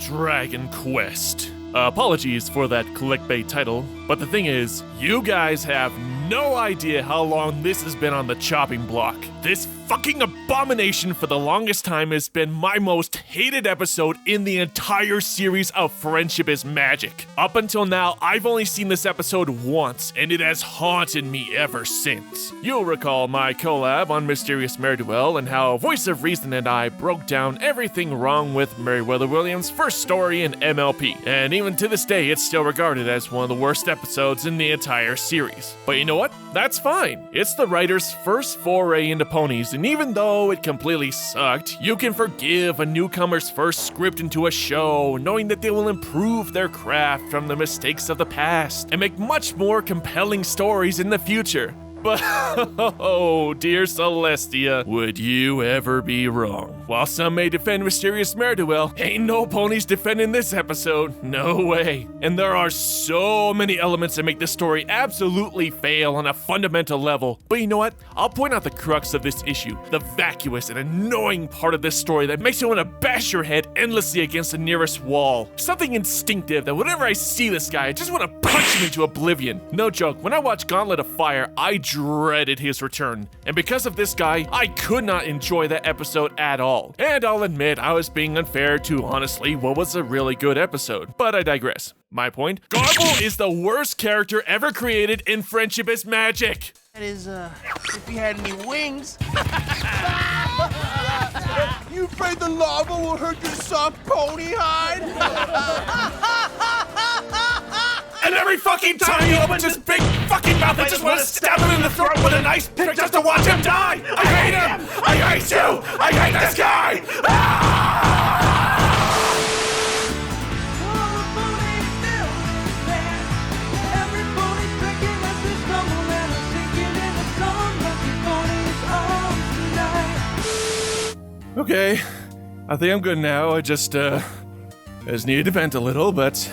Dragon Quest. Apologies for that clickbait title, but the thing is, you guys have no idea how long this has been on the chopping block. This fucking abomination for the longest time has been my most hated episode in the entire series of Friendship is Magic. Up until now, I've only seen this episode once, and it has haunted me ever since. You'll recall my collab on Mysterious Mare-do-Well and how Voice of Reason and I broke down everything wrong with Meriwether Williams' first story in MLP, and even to this day, it's still regarded as one of the worst episodes in the entire series. But you know what? That's fine. It's the writer's first foray into ponies, and even though it completely sucked, you can forgive a newcomer's first script into a show, knowing that they will improve their craft from the mistakes of the past and make much more compelling stories in the future. But, oh, dear Celestia, would you ever be wrong? While some may defend Mysterious Mare-do-Well, ain't no ponies defending this episode. No way. And there are so many elements that make this story absolutely fail on a fundamental level. But you know what? I'll point out the crux of this issue, the vacuous and annoying part of this story that makes you want to bash your head endlessly against the nearest wall. Something instinctive that whenever I see this guy, I just want to punch him into oblivion. No joke, when I watch Gauntlet of Fire, I dreaded his return. And because of this guy, I could not enjoy that episode at all. And I'll admit, I was being unfair to, honestly, what was a really good episode. But I digress. My point, Garble is the worst character ever created in Friendship is Magic. That is, if he had any wings. You afraid the lava will hurt your soft pony hide? And every fucking time he opens his big fucking mouth, I just want to stab him in the throat with a nice pick just to watch him die! I hate him! I hate you! I hate this guy! Okay, I think I'm good now. I just needed to vent a little, but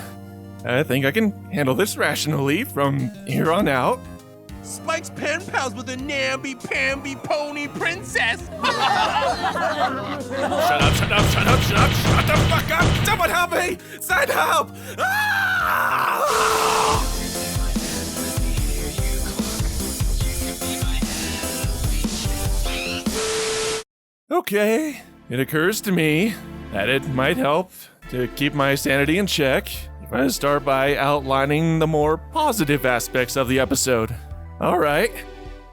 I think I can handle this rationally from here on out. Spike's pen pals with a namby-pamby pony princess. Shut up, shut the fuck up! Someone help me! Send help! Ah! Okay, it occurs to me that it might help to keep my sanity in check if I start by outlining the more positive aspects of the episode. Alright.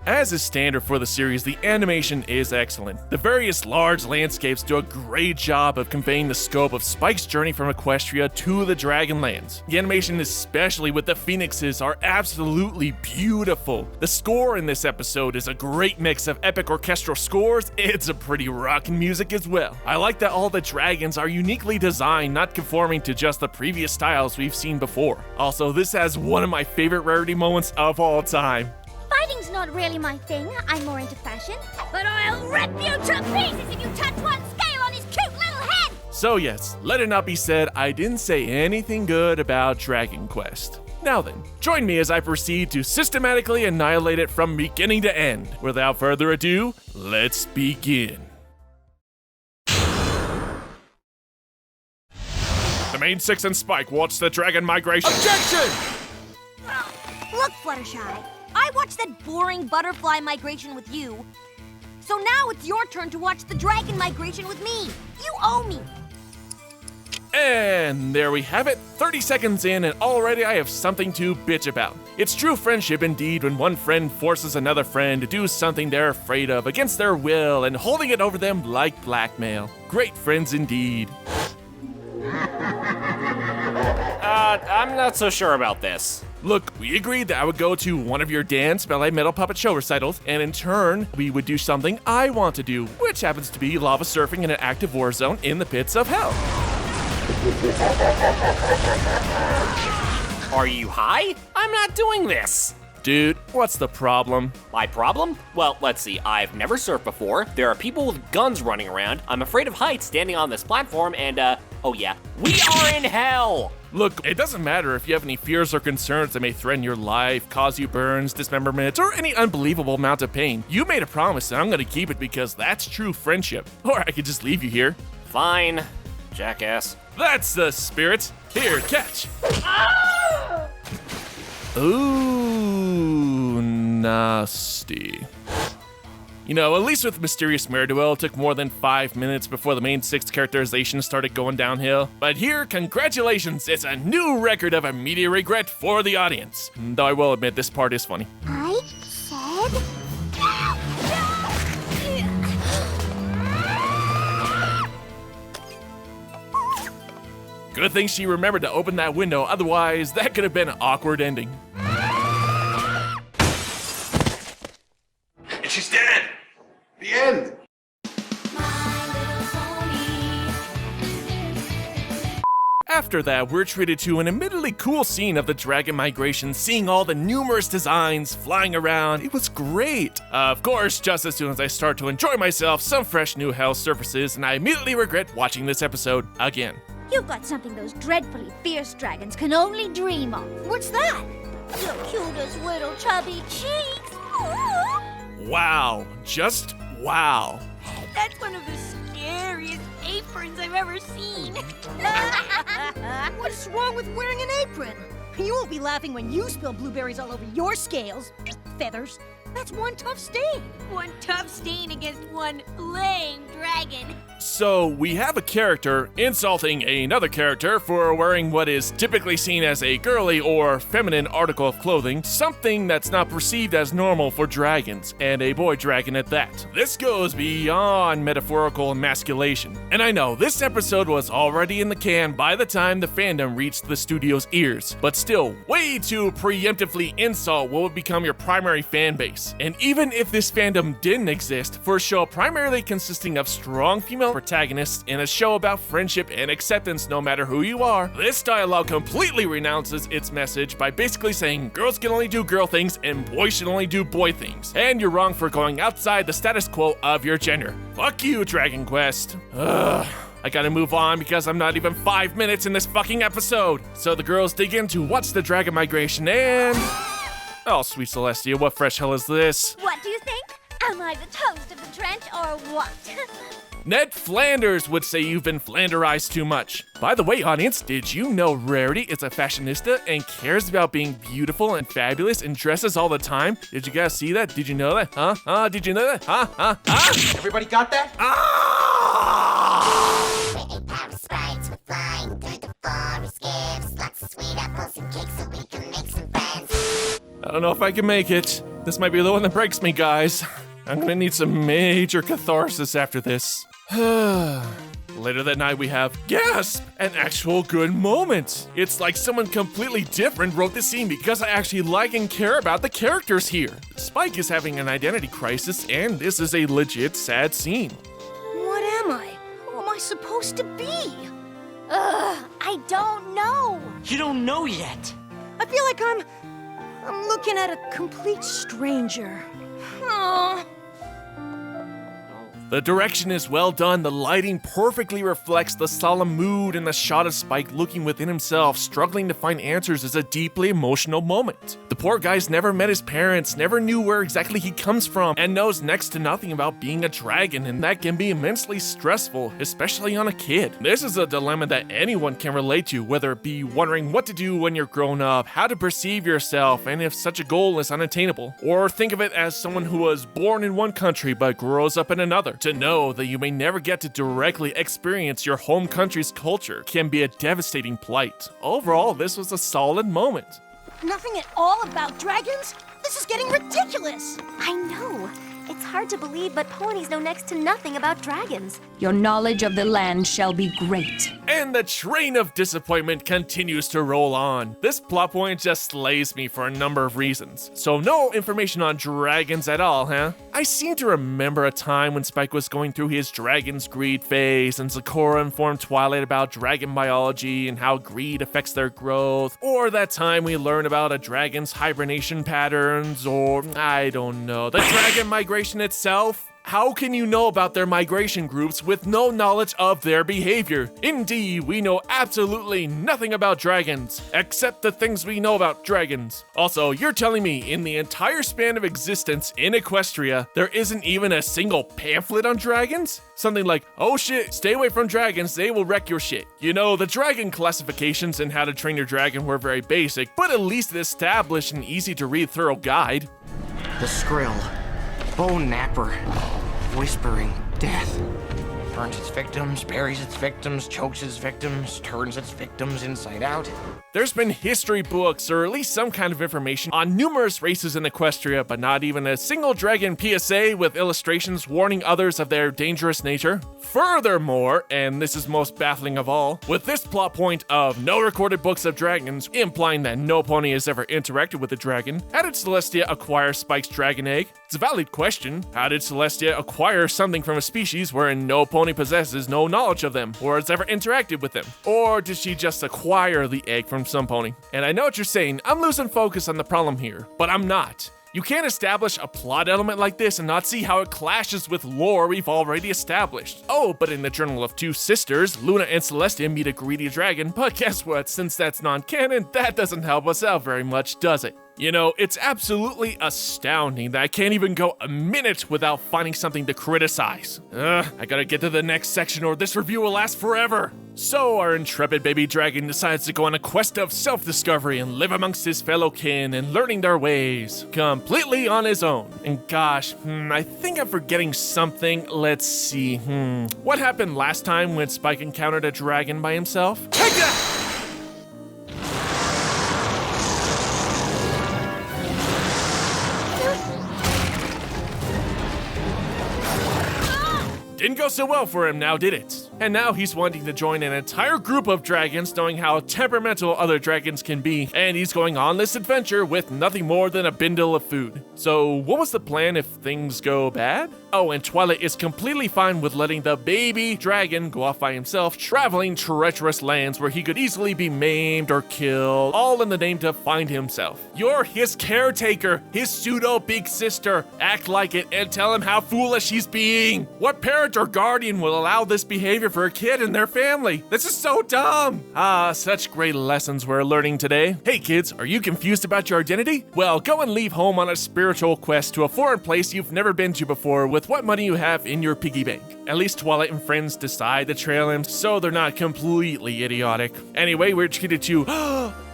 As is standard for the series, the animation is excellent. The various large landscapes do a great job of conveying the scope of Spike's journey from Equestria to the Dragonlands. The animation, especially with the phoenixes, are absolutely beautiful. The score in this episode is a great mix of epic orchestral scores and some pretty rockin' music as well. I like that all the dragons are uniquely designed, not conforming to just the previous styles we've seen before. Also, this has one of my favorite rarity moments of all time. Fighting's not really my thing. I'm more into fashion. But I'll rip you to pieces if you touch one scale on his cute little head! So yes, let it not be said, I didn't say anything good about Dragon Quest. Now then, join me as I proceed to systematically annihilate it from beginning to end. Without further ado, let's begin. The main six and Spike watch the dragon migration. Objection! Look, Fluttershy, I watched that boring butterfly migration with you. So now it's your turn to watch the dragon migration with me. You owe me. And there we have it, 30 seconds in and already I have something to bitch about. It's true friendship indeed when one friend forces another friend to do something they're afraid of against their will and holding it over them like blackmail. Great friends indeed. I'm not so sure about this. Look, we agreed that I would go to one of your dance, ballet, metal puppet show recitals, and in turn, we would do something I want to do, which happens to be lava surfing in an active war zone in the pits of hell. Are you high? I'm not doing this. Dude, what's the problem? My problem? Well, let's see. I've never surfed before. There are people with guns running around. I'm afraid of heights standing on this platform, and, oh yeah, we are in hell! Look, it doesn't matter if you have any fears or concerns that may threaten your life, cause you burns, dismemberment, or any unbelievable amount of pain. You made a promise, and I'm gonna keep it because that's true friendship. Or I could just leave you here. Fine, jackass. That's the spirit. Here, catch. Ooh, nasty. You know, at least with Mysterious Mare-Duel, it took more than 5 minutes before the main 6 characterization started going downhill. But here, congratulations, it's a new record of immediate regret for the audience. Though I will admit, this part is funny. I said... Good thing she remembered to open that window, otherwise that could have been an awkward ending. And she's dead. The end. After that, we're treated to an admittedly cool scene of the dragon migration, seeing all the numerous designs flying around. It was great. Of course, just as soon as I start to enjoy myself, some fresh new hell surfaces, and I immediately regret watching this episode again. You've got something those dreadfully fierce dragons can only dream of. What's that? The cutest little chubby cheeks. Wow, just wow. That's one of the scariest aprons I've ever seen. What's wrong with wearing an apron? You won't be laughing when you spill blueberries all over your scales. Feathers. That's one tough stain. One tough stain against one lame dragon. So we have a character insulting another character for wearing what is typically seen as a girly or feminine article of clothing, something that's not perceived as normal for dragons, and a boy dragon at that. This goes beyond metaphorical emasculation. And I know, this episode was already in the can by the time the fandom reached the studio's ears, but still, way to preemptively insult what would become your primary fan base. And even if this fandom didn't exist, for a show primarily consisting of strong female protagonists in a show about friendship and acceptance no matter who you are, this dialogue completely renounces its message by basically saying girls can only do girl things and boys should only do boy things. And you're wrong for going outside the status quo of your gender. Fuck you, Dragon Quest. Ugh. I gotta move on because I'm not even 5 minutes in this fucking episode. So the girls dig in to watch the dragon migration and... Oh, sweet Celestia, what fresh hell is this? What do you think? Am I the toast of the trench or what? Ned Flanders would say you've been Flanderized too much. By the way, audience, did you know Rarity is a fashionista and cares about being beautiful and fabulous and dresses all the time? Did you guys see that? Did you know that? Huh? Did you know that? Huh? Everybody got that? Sprites were flying through the forest, gives lots of sweet apples and cakes so we can make some friends. I don't know if I can make it. This might be the one that breaks me, guys. I'm gonna need some major catharsis after this. Later that night we have, gasp, an actual good moment. It's like someone completely different wrote this scene because I actually like and care about the characters here. Spike is having an identity crisis and this is a legit sad scene. What am I? Who am I supposed to be? I don't know. You don't know yet. I feel like I'm looking at a complete stranger. Aw. The direction is well done, the lighting perfectly reflects the solemn mood, and the shot of Spike looking within himself, struggling to find answers is a deeply emotional moment. The poor guy's never met his parents, never knew where exactly he comes from, and knows next to nothing about being a dragon, and that can be immensely stressful, especially on a kid. This is a dilemma that anyone can relate to, whether it be wondering what to do when you're grown up, how to perceive yourself, and if such a goal is unattainable. Or think of it as someone who was born in one country but grows up in another. To know that you may never get to directly experience your home country's culture can be a devastating plight. Overall, this was a solid moment. Nothing at all about dragons? This is getting ridiculous. I know. It's hard to believe, but ponies know next to nothing about dragons. Your knowledge of the land shall be great. And the train of disappointment continues to roll on. This plot point just slays me for a number of reasons. So no information on dragons at all, huh? I seem to remember a time when Spike was going through his dragon's greed phase and Sakura informed Twilight about dragon biology and how greed affects their growth, or that time we learned about a dragon's hibernation patterns, or I don't know, the dragon migration itself. How can you know about their migration groups with no knowledge of their behavior? Indeed, we know absolutely nothing about dragons, except the things we know about dragons. Also, you're telling me in the entire span of existence in Equestria, there isn't even a single pamphlet on dragons? Something like, oh shit, stay away from dragons, they will wreck your shit. You know, the dragon classifications and how to train your dragon were very basic, but at least it established an easy to read thorough guide. The Skrill. Bone Napper. Whispering death. Burns its victims, buries its victims, chokes its victims, turns its victims inside out. There's been history books, or at least some kind of information, on numerous races in Equestria, but not even a single dragon PSA with illustrations warning others of their dangerous nature. Furthermore, and this is most baffling of all, with this plot point of no recorded books of dragons, implying that no pony has ever interacted with a dragon, how did Celestia acquire Spike's dragon egg? It's a valid question. How did Celestia acquire something from a species wherein no pony possesses no knowledge of them, or has ever interacted with them? Or did she just acquire the egg from some pony? And I know what you're saying, I'm losing focus on the problem here, but I'm not. You can't establish a plot element like this and not see how it clashes with lore we've already established. Oh, but in the Journal of Two Sisters, Luna and Celestia meet a greedy dragon, but guess what? Since that's non-canon, that doesn't help us out very much, does it? You know, it's absolutely astounding that I can't even go a minute without finding something to criticize. I gotta get to the next section or this review will last forever. So our intrepid baby dragon decides to go on a quest of self-discovery and live amongst his fellow kin and learning their ways, completely on his own. And gosh, I think I'm forgetting something. Let's see, what happened last time when Spike encountered a dragon by himself? Take that! Didn't go so well for him now, did it? And now he's wanting to join an entire group of dragons, knowing how temperamental other dragons can be, and he's going on this adventure with nothing more than a bindle of food. So what was the plan if things go bad? Oh, and Twilight is completely fine with letting the baby dragon go off by himself, traveling treacherous lands where he could easily be maimed or killed, all in the name to find himself. You're his caretaker, his pseudo-big sister. Act like it and tell him how foolish he's being. What parent or guardian will allow this behavior for a kid and their family? This is so dumb. Such great lessons we're learning today. Hey kids, are you confused about your identity? Well, go and leave home on a spiritual quest to a foreign place you've never been to before with what money you have in your piggy bank. At least Twilight and friends decide to trail him so they're not completely idiotic. Anyway, we're treated to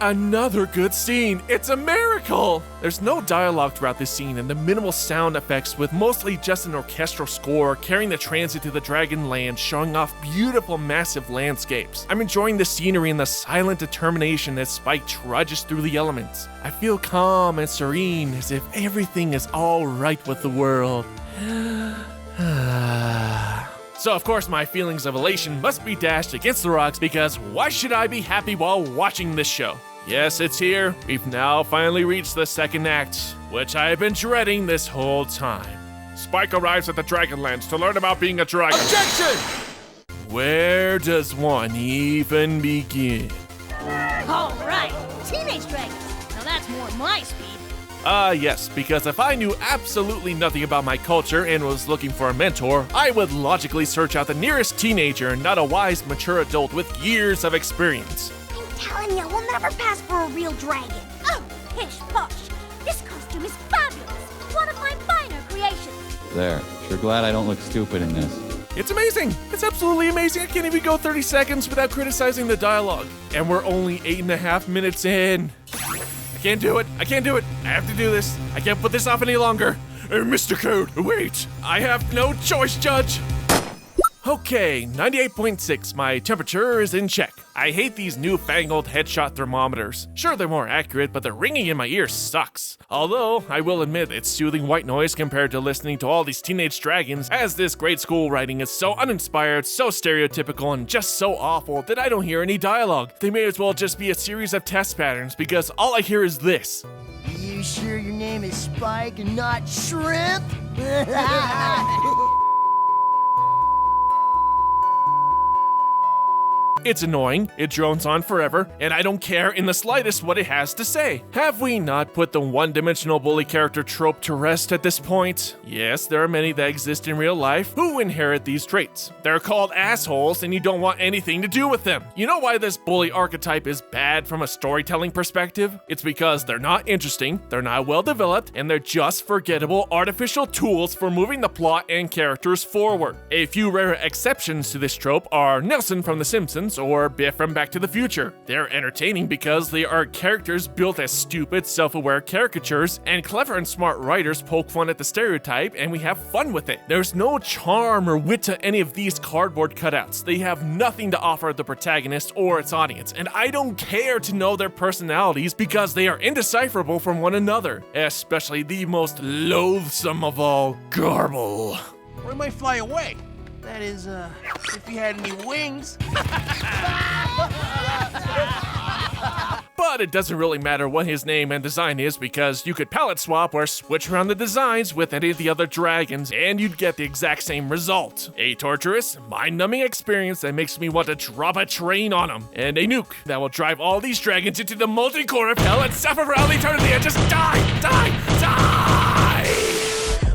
another good scene. It's a miracle! There's no dialogue throughout this scene and the minimal sound effects with mostly just an orchestral score carrying the transit to the dragon land, showing off beautiful massive landscapes. I'm enjoying the scenery and the silent determination as Spike trudges through the elements. I feel calm and serene as if everything is all right with the world. So of course my feelings of elation must be dashed against the rocks because why should I be happy while watching this show? Yes, it's here. We've now finally reached the second act, which I have been dreading this whole time. Spike arrives at the Dragonlands to learn about being a dragon. Objection! Where does one even begin? All right, teenage dragons. Now that's more my speed. Yes, because if I knew absolutely nothing about my culture and was looking for a mentor, I would logically search out the nearest teenager, not a wise, mature adult with years of experience. I'm telling you, we'll never pass for a real dragon. Oh, pish posh. This costume is fabulous. One of my finer creations. There. Sure glad I don't look stupid in this. It's amazing. It's absolutely amazing. I can't even go 30 seconds without criticizing the dialogue. And we're only 8.5 minutes in. I can't do it. I can't do it. I have to do this. I can't put this off any longer. Mr. Code, wait. I have no choice, Judge. Okay, 98.6, my temperature is in check. I hate these newfangled headshot thermometers. Sure, they're more accurate, but the ringing in my ears sucks. Although, I will admit it's soothing white noise compared to listening to all these teenage dragons, as this grade school writing is so uninspired, so stereotypical, and just so awful that I don't hear any dialogue. They may as well just be a series of test patterns, because all I hear is this. You sure your name is Spike and not Shrimp? It's annoying, it drones on forever, and I don't care in the slightest what it has to say. Have we not put the one-dimensional bully character trope to rest at this point? Yes, there are many that exist in real life who inherit these traits. They're called assholes, and you don't want anything to do with them. You know why this bully archetype is bad from a storytelling perspective? It's because they're not interesting, they're not well developed, and they're just forgettable artificial tools for moving the plot and characters forward. A few rare exceptions to this trope are Nelson from The Simpsons or Biff from Back to the Future. They're entertaining because they are characters built as stupid, self-aware caricatures, and clever and smart writers poke fun at the stereotype and we have fun with it. There's no charm or wit to any of these cardboard cutouts. They have nothing to offer the protagonist or its audience, and I don't care to know their personalities because they are indecipherable from one another, especially the most loathsome of all, Garble. Or he might fly away. That is, if he had any wings. But it doesn't really matter what his name and design is because you could palette swap or switch around the designs with any of the other dragons and you'd get the exact same result. A torturous, mind-numbing experience that makes me want to drop a train on them, and a nuke that will drive all these dragons into the molten core of hell and suffer for all eternity and just die, die, die!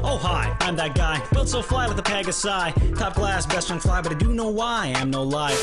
Oh hi, I'm that guy, built so fly with a Pegasi. Top class, best on fly, but I do know why, I'm no lie.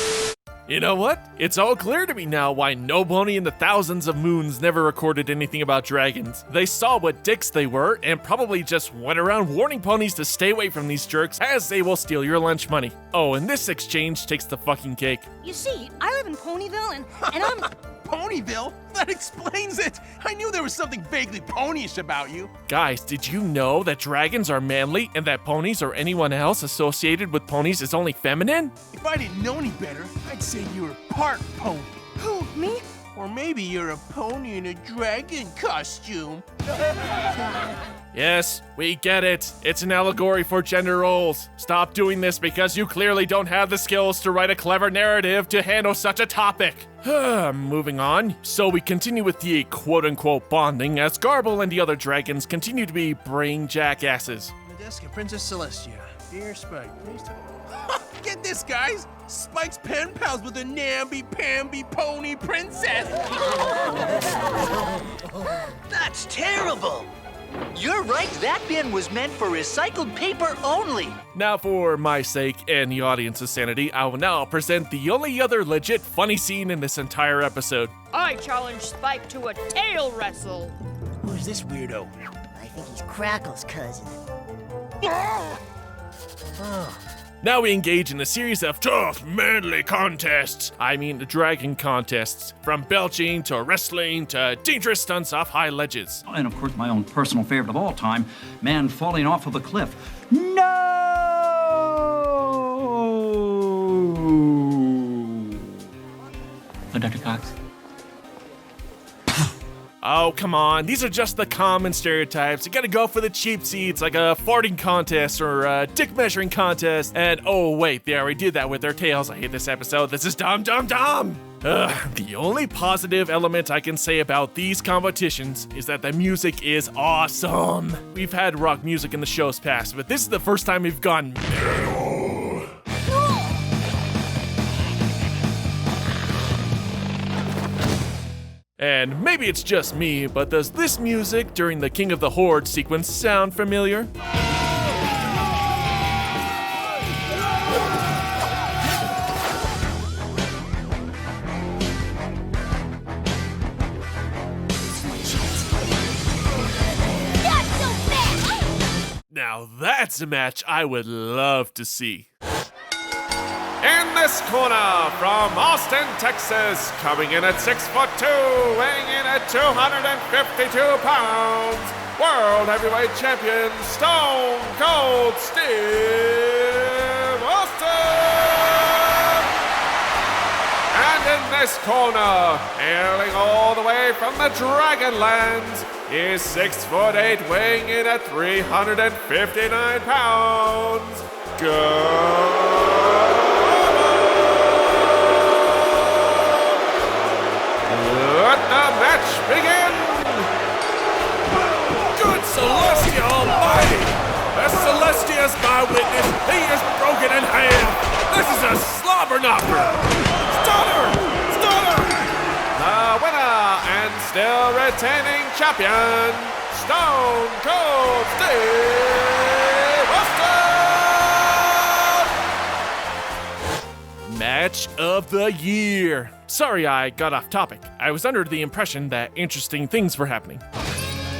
You know what? It's all clear to me now why no pony in the thousands of moons never recorded anything about dragons. They saw what dicks they were and probably just went around warning ponies to stay away from these jerks as they will steal your lunch money. Oh, and this exchange takes the fucking cake. You see, I live in Ponyville and I'm... Ponyville? That explains it! I knew there was something vaguely ponyish about you. Guys, did you know that dragons are manly and that ponies or anyone else associated with ponies is only feminine? If I didn't know any better, I'd say you were part pony. Who, me? Or maybe you're a pony in a dragon costume. Yes, we get it. It's an allegory for gender roles. Stop doing this because you clearly don't have the skills to write a clever narrative to handle such a topic. Moving on. So we continue with the quote-unquote bonding as Garble and the other dragons continue to be brain jackasses. Medeska, Princess Celestia. Dear Spike, please tell me. Get this, guys! Spike's pen pals with a namby-pamby pony princess! That's terrible! You're right, that bin was meant for recycled paper only. Now for my sake and the audience's sanity, I will now present the only other legit funny scene in this entire episode. I challenge Spike to a tail wrestle. Who's this weirdo? I think he's Crackle's cousin. Now we engage in a series of tough, manly contests. I mean, dragon contests. From belching to wrestling to dangerous stunts off high ledges. And of course, my own personal favorite of all time, man falling off of a cliff. No! Oh, Dr. Cox? Oh, come on. These are just the common stereotypes. You gotta go for the cheap seats, like a farting contest or a dick measuring contest. And oh, wait, they already did that with their tails. I hate this episode. This is dumb, dumb, dumb. The only positive element I can say about these competitions is that the music is awesome. We've had rock music in the shows past, but this is the first time we've gone metal. And maybe it's just me, but does this music during the King of the Horde sequence sound familiar? Now that's a match I would love to see. In this corner, from Austin, Texas, coming in at 6'2", weighing in at 252 pounds, World Heavyweight Champion, Stone Cold Steve Austin! this corner, hailing all the way from the Dragonlands, is 6'8", weighing in at 359 pounds. Let the match begin! Good Celestia Almighty! As Celestia's my witness, he is broken in half! This is a slobber knocker! Stunner! Stunner! The winner and still retaining champion, Stone Cold Steve Austin! Match of the year. Sorry I got off topic. I was under the impression that interesting things were happening.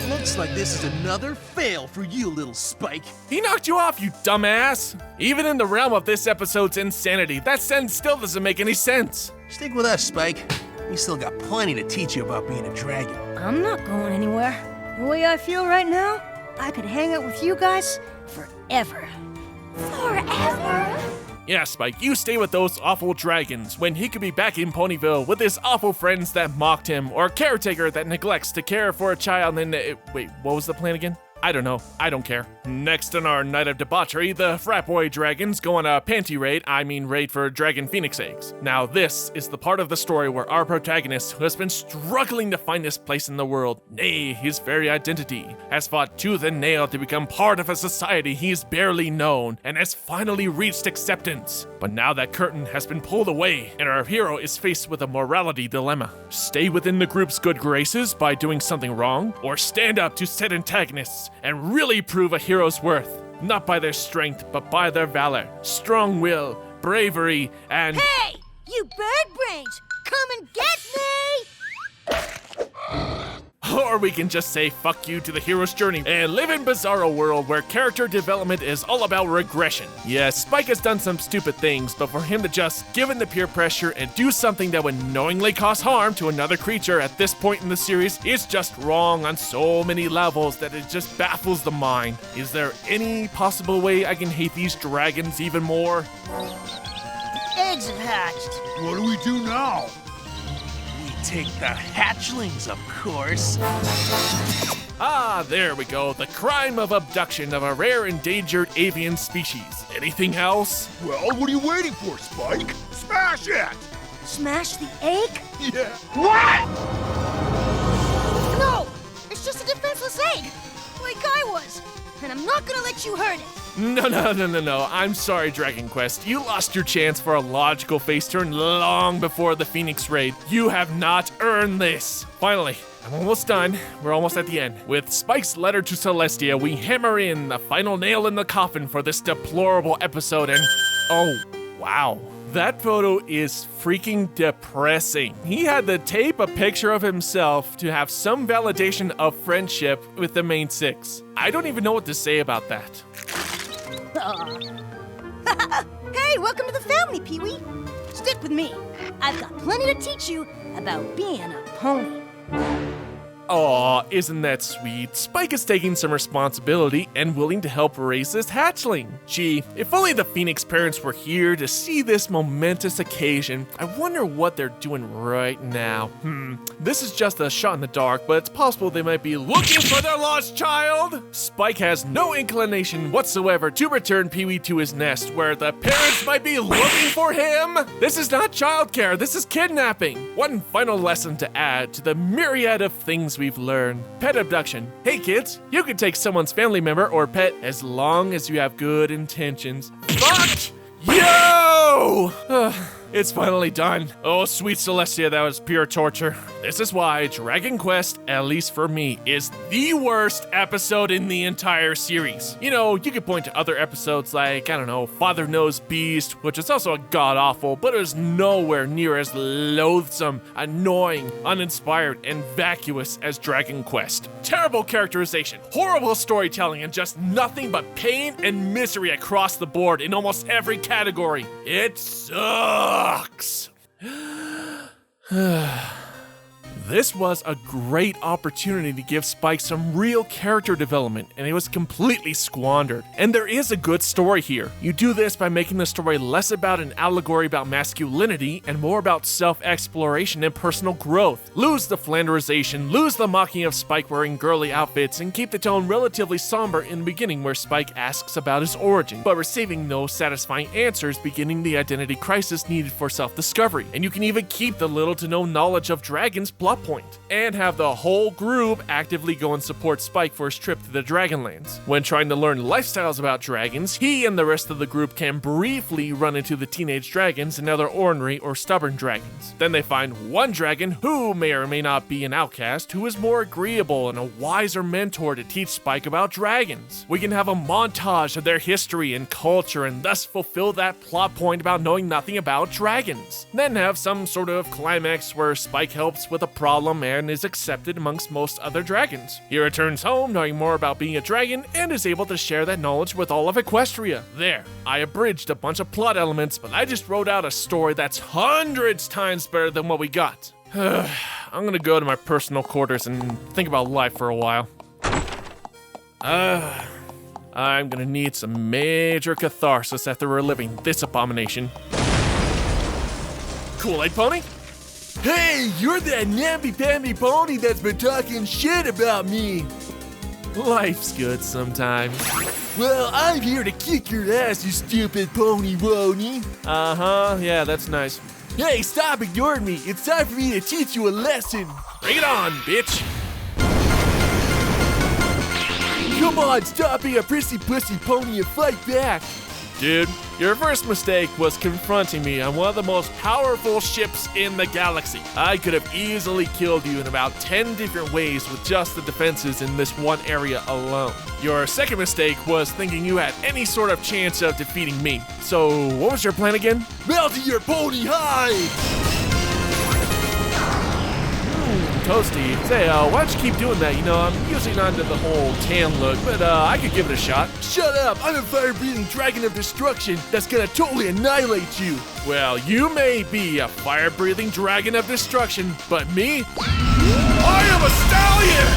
Looks like this is another fail for you, little Spike. He knocked you off, you dumbass! Even in the realm of this episode's insanity, that sentence still doesn't make any sense. Stick with us, Spike. We still got plenty to teach you about being a dragon. I'm not going anywhere. The way I feel right now, I could hang out with you guys forever. Forever? Yeah, Spike, you stay with those awful dragons when he could be back in Ponyville with his awful friends that mocked him, or a caretaker that neglects to care for a child and... wait, what was the plan again? I don't know. I don't care. Next on our night of debauchery, the frat boy dragons go on a panty raid, raid for dragon phoenix eggs. Now this is the part of the story where our protagonist, who has been struggling to find his place in the world, nay, his very identity, has fought tooth and nail to become part of a society he's barely known, and has finally reached acceptance. But now that curtain has been pulled away, and our hero is faced with a morality dilemma. Stay within the group's good graces by doing something wrong, or stand up to said antagonists and really prove a hero's worth, not by their strength, but by their valor, strong will, bravery, and... Hey! You bird brains! Come and get me! Or we can just say fuck you to the hero's journey and live in Bizarro World where character development is all about regression. Yes, Spike has done some stupid things, but for him to just give in to peer pressure and do something that would knowingly cause harm to another creature at this point in the series is just wrong on so many levels that it just baffles the mind. Is there any possible way I can hate these dragons even more? Eggs have hatched. What do we do now? Take the hatchlings, of course. Ah, there we go. The crime of abduction of a rare endangered avian species. Anything else? Well, what are you waiting for, Spike? Smash it! Smash the egg? Yeah. What? No! It's just a defenseless egg, like I was. And I'm not gonna let you hurt it. No. I'm sorry, Dragon Quest. You lost your chance for a logical face turn long before the Phoenix raid. You have not earned this. Finally, I'm almost done. We're almost at the end. With Spike's letter to Celestia, we hammer in the final nail in the coffin for this deplorable episode and... oh, wow. That photo is freaking depressing. He had to tape a picture of himself to have some validation of friendship with the main six. I don't even know what to say about that. Hey, welcome to the family, Pee-wee. Stick with me. I've got plenty to teach you about being a pony. Aw, isn't that sweet? Spike is taking some responsibility and willing to help raise this hatchling. Gee, if only the Phoenix parents were here to see this momentous occasion. I wonder what they're doing right now. This is just a shot in the dark, but it's possible they might be looking for their lost child. Spike has no inclination whatsoever to return Pee-wee to his nest, where the parents might be looking for him. This is not childcare, this is kidnapping. One final lesson to add to the myriad of things we've learned. Pet abduction. Hey kids, you can take someone's family member or pet as long as you have good intentions. Fuck you! It's finally done. Oh, sweet Celestia, that was pure torture. This is why Dragon Quest, at least for me, is the worst episode in the entire series. You know, you could point to other episodes like, I don't know, Father Knows Beast, which is also a god-awful, but is nowhere near as loathsome, annoying, uninspired, and vacuous as Dragon Quest. Terrible characterization, horrible storytelling, and just nothing but pain and misery across the board in almost every category. It sucks. This was a great opportunity to give Spike some real character development, and it was completely squandered. And there is a good story here. You do this by making the story less about an allegory about masculinity and more about self-exploration and personal growth. Lose the flanderization, lose the mocking of Spike wearing girly outfits, and keep the tone relatively somber in the beginning where Spike asks about his origin, but receiving no satisfying answers, beginning the identity crisis needed for self-discovery. And you can even keep the little to no knowledge of dragons plot point, and have the whole group actively go and support Spike for his trip to the Dragonlands. When trying to learn lifestyles about dragons, he and the rest of the group can briefly run into the teenage dragons and other ornery or stubborn dragons. Then they find one dragon who may or may not be an outcast, who is more agreeable and a wiser mentor to teach Spike about dragons. We can have a montage of their history and culture and thus fulfill that plot point about knowing nothing about dragons. Then have some sort of climax where Spike helps with a problem and is accepted amongst most other dragons. He returns home knowing more about being a dragon and is able to share that knowledge with all of Equestria. There, I abridged a bunch of plot elements, but I just wrote out a story that's hundreds times better than what we got. I'm gonna go to my personal quarters and think about life for a while. I'm gonna need some major catharsis after reliving this abomination. Kool-Aid Pony? Hey, you're that namby-pamby pony that's been talking shit about me. Life's good sometimes. Well, I'm here to kick your ass, you stupid pony wony. Uh-huh, yeah, that's nice. Hey, stop ignoring me. It's time for me to teach you a lesson. Bring it on, bitch. Come on, stop being a prissy pussy pony and fight back. Dude, your first mistake was confronting me on one of the most powerful ships in the galaxy. I could have easily killed you in about 10 different ways with just the defenses in this one area alone. Your second mistake was thinking you had any sort of chance of defeating me. So, what was your plan again? Melting your pony hide! Toasty. Say, why don't you keep doing that? You know, I'm usually not into the whole tan look, but I could give it a shot. Shut up! I'm a fire-breathing dragon of destruction that's gonna totally annihilate you! Well, you may be a fire-breathing dragon of destruction, but me? I am a stallion!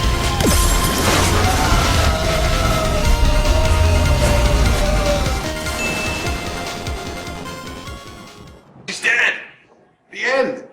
He's dead! The end!